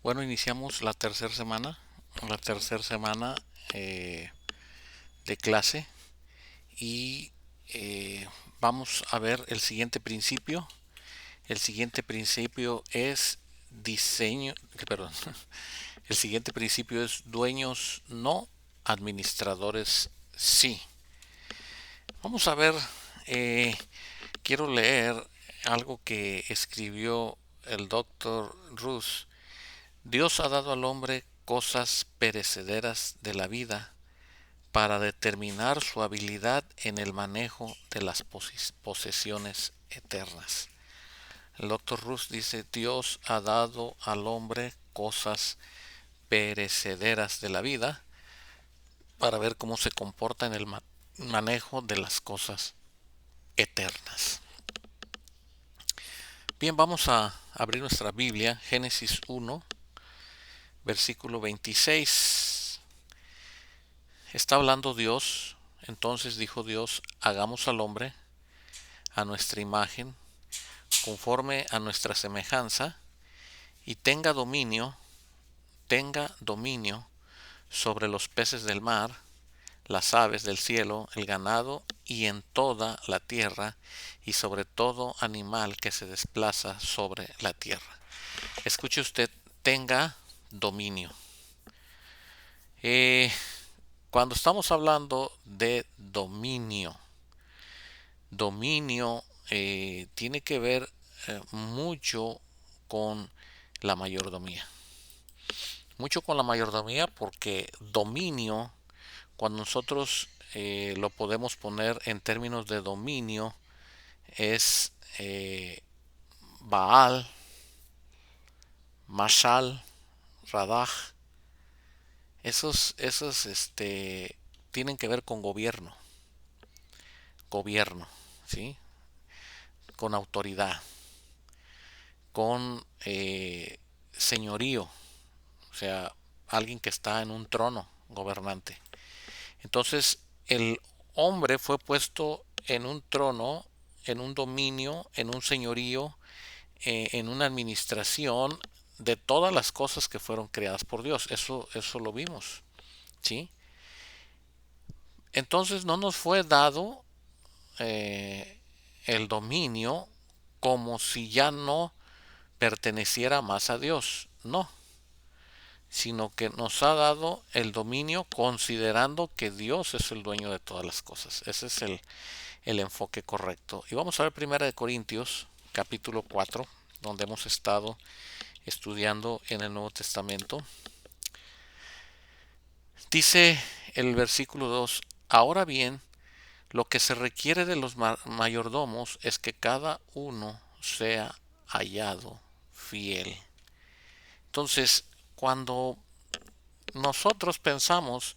Bueno, iniciamos la tercera semana eh, de clase y vamos a ver el siguiente principio. El siguiente principio es perdón, el siguiente principio es dueños no, administradores sí. Vamos a ver, eh, quiero leer algo que escribió el doctor Ruth. Dios ha dado al hombre cosas perecederas de la vida para determinar su habilidad en el manejo de las posesiones eternas. El doctor Rus dice, Dios ha dado al hombre cosas perecederas de la vida para ver cómo se comporta en el manejo de las cosas eternas. Bien, vamos a abrir nuestra Biblia, Génesis 1, versículo 26. Está hablando Dios, entonces dijo Dios, hagamos al hombre a nuestra imagen, conforme a nuestra semejanza, y tenga dominio sobre los peces del mar, las aves del cielo, el ganado y en toda la tierra, y sobre todo animal que se desplaza sobre la tierra. Escuche usted, tenga dominio. Eh, Cuando estamos hablando de dominio tiene que ver mucho con la mayordomía. Mucho con la mayordomía porque dominio, cuando nosotros lo podemos poner en términos de dominio, es Baal, Mashal, Radaj. Esos tienen que ver con gobierno, ¿sí? Con autoridad, con señorío, o sea, alguien que está en un trono gobernante. Entonces, el hombre fue puesto en un trono, en un dominio, en un señorío, en una administración de todas las cosas que fueron creadas por Dios. Eso lo vimos, ¿sí? Entonces no nos fue dado eh, el dominio como si ya no perteneciera más a Dios. No, sino que nos ha dado el dominio considerando que Dios es el dueño de todas las cosas. Ese es el enfoque correcto. Y vamos a ver 1 Corintios, capítulo 4, donde hemos estado estudiando en el Nuevo Testamento. Dice el versículo 2, ahora bien, lo que se requiere de los mayordomos es que cada uno sea hallado fiel. Entonces, cuando nosotros pensamos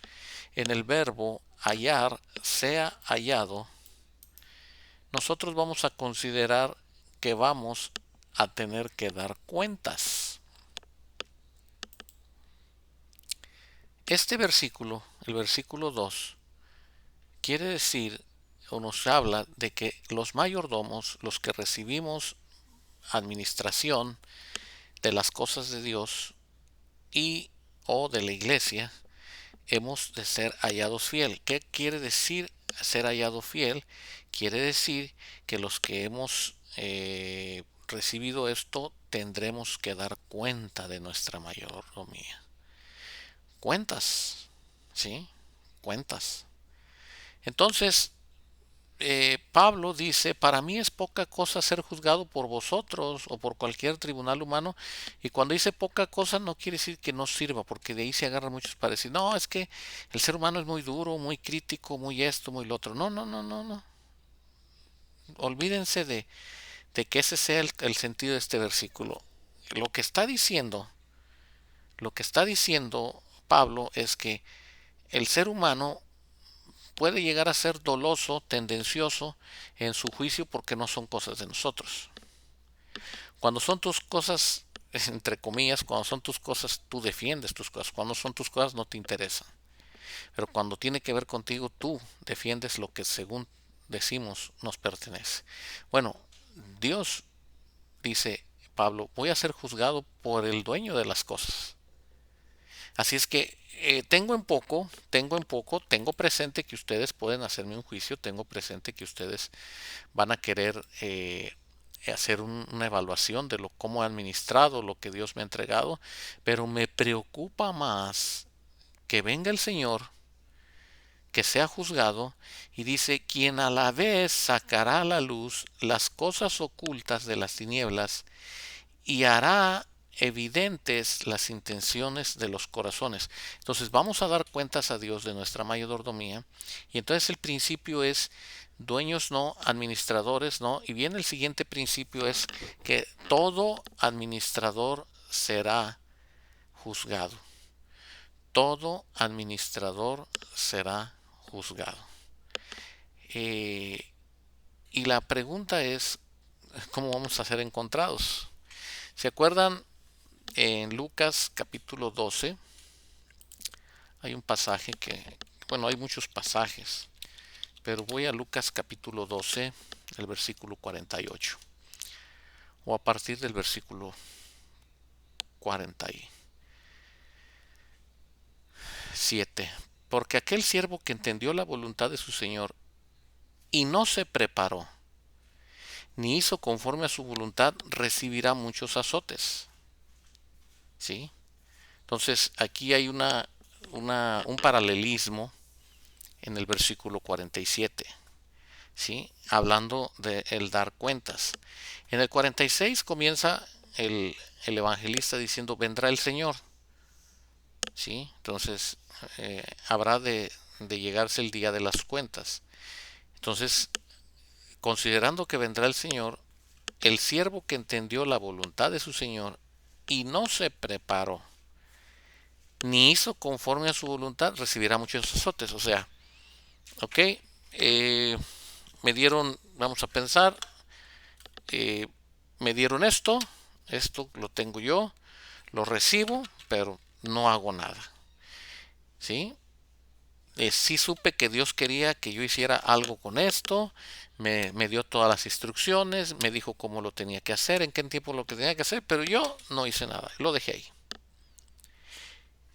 en el verbo hallar, sea hallado, nosotros vamos a considerar que vamos a tener que dar cuentas. Este versículo, el versículo 2, quiere decir o nos habla de que los mayordomos, los que recibimos administración de las cosas de Dios y o de la iglesia, hemos de ser hallados fiel. ¿Qué quiere decir ser hallado fiel? Quiere decir que los que hemos recibido esto tendremos que dar cuenta de nuestra mayordomía. Cuentas, ¿sí? Cuentas. Entonces, Pablo dice, para mí es poca cosa ser juzgado por vosotros o por cualquier tribunal humano. Y cuando dice poca cosa no quiere decir que no sirva, porque de ahí se agarran muchos para decir, no, es que el ser humano es muy duro, muy crítico, muy esto, muy lo otro. No, no, no, no, no. Olvídense de que ese sea el sentido de este versículo. Lo que está diciendo, lo que está diciendo Pablo es que el ser humano puede llegar a ser doloso, tendencioso en su juicio porque no son cosas de nosotros. Cuando son tus cosas, entre comillas, cuando son tus cosas, tú defiendes tus cosas. Cuando son tus cosas, no te interesan. Pero cuando tiene que ver contigo, tú defiendes lo que según decimos nos pertenece. Bueno, Dios dice, Pablo, voy a ser juzgado por el dueño de las cosas. Así es que tengo presente que ustedes pueden hacerme un juicio, tengo presente que ustedes van a querer hacer una evaluación de cómo he administrado lo que Dios me ha entregado, pero me preocupa más que venga el Señor, que sea juzgado, y dice, quien a la vez sacará a la luz las cosas ocultas de las tinieblas y hará evidentes las intenciones de los corazones. Entonces vamos a dar cuentas a Dios de nuestra mayordomía, y entonces el principio es dueños no, administradores no, y viene el siguiente principio, es que todo administrador será juzgado. Todo administrador será juzgado. Y la pregunta es, ¿cómo vamos a ser encontrados? ¿Se acuerdan? En Lucas capítulo 12 hay un pasaje bueno, hay muchos pasajes, pero voy a Lucas capítulo 12, el versículo 48, o a partir del versículo 47. Porque aquel siervo que entendió la voluntad de su Señor y no se preparó, ni hizo conforme a su voluntad, recibirá muchos azotes. ¿Sí? Entonces aquí hay un paralelismo en el versículo 47, ¿sí? Hablando de el dar cuentas. En el 46 comienza el evangelista diciendo, vendrá el Señor, ¿sí? Entonces habrá de llegarse el día de las cuentas. Entonces, considerando que vendrá el Señor, el siervo que entendió la voluntad de su Señor y no se preparó, ni hizo conforme a su voluntad, recibirá muchos azotes. O sea, ok, me dieron, vamos a pensar, me dieron esto lo tengo yo, lo recibo, pero no hago nada. ¿Sí? Sí supe que Dios quería que yo hiciera algo con esto, me dio todas las instrucciones, me dijo cómo lo tenía que hacer, en qué tiempo lo que tenía que hacer, pero yo no hice nada, lo dejé ahí.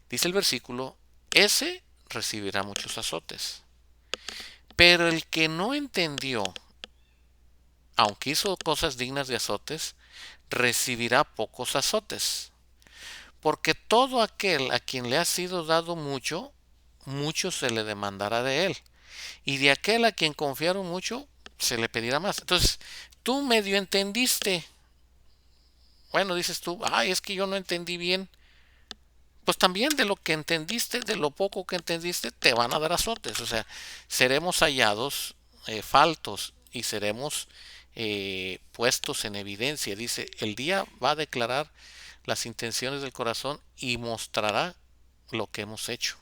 Dice el versículo, ese recibirá muchos azotes. Pero el que no entendió, aunque hizo cosas dignas de azotes, recibirá pocos azotes. Porque todo aquel a quien le ha sido dado mucho, mucho se le demandará de él. Y de aquel a quien confiaron mucho, se le pedirá más. Entonces, tú medio entendiste. Bueno, dices tú, ay, es que yo no entendí bien. Pues también de lo que entendiste, de lo poco que entendiste, te van a dar azotes. O sea, seremos hallados faltos y seremos puestos en evidencia. Dice, el día va a declarar las intenciones del corazón y mostrará lo que hemos hecho.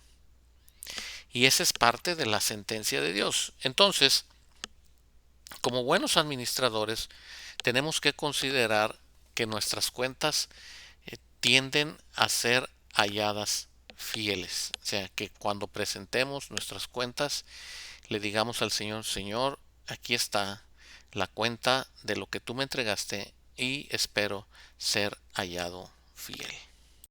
Y esa es parte de la sentencia de Dios. Entonces, como buenos administradores, tenemos que considerar que nuestras cuentas tienden a ser halladas fieles. O sea, que cuando presentemos nuestras cuentas, le digamos al Señor, Señor, aquí está la cuenta de lo que tú me entregaste y espero ser hallado fiel.